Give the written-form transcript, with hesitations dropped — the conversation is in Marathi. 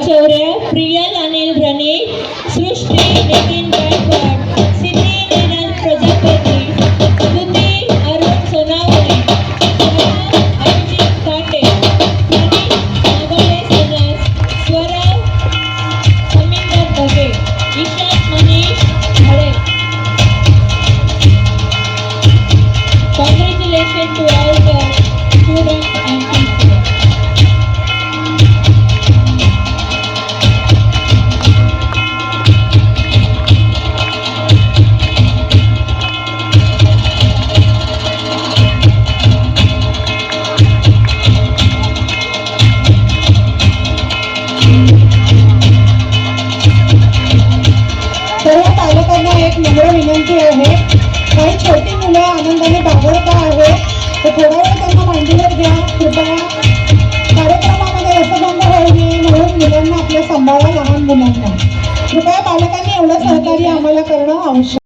शौर्य, प्रियल अनिल रणे, सृष्टी नितीन गायकवाड, सिद्धी नीरज प्रजापती, अदिती अरुण सोनावणे, अभिजित काटे, प्रदीप नागोले सनस, स्वरव समिंदर बगे, Ishan Manish हळे. Congratulations to all the students and teachers. सर्व पालकांना एक नम्र विनंती आहे, काही छोटी मुलं आनंदाने बागडत आहेत, तर थोडा वेळ त्यांना मांडीवर घ्या कृपया. कार्यक्रमामध्ये रसभंग होऊ नये म्हणून मुलांना आपल्या सांभाळा, लहान मुलांना कृपया पालकांनी एवढं सहकार्य आम्हाला करणं आवश्यक.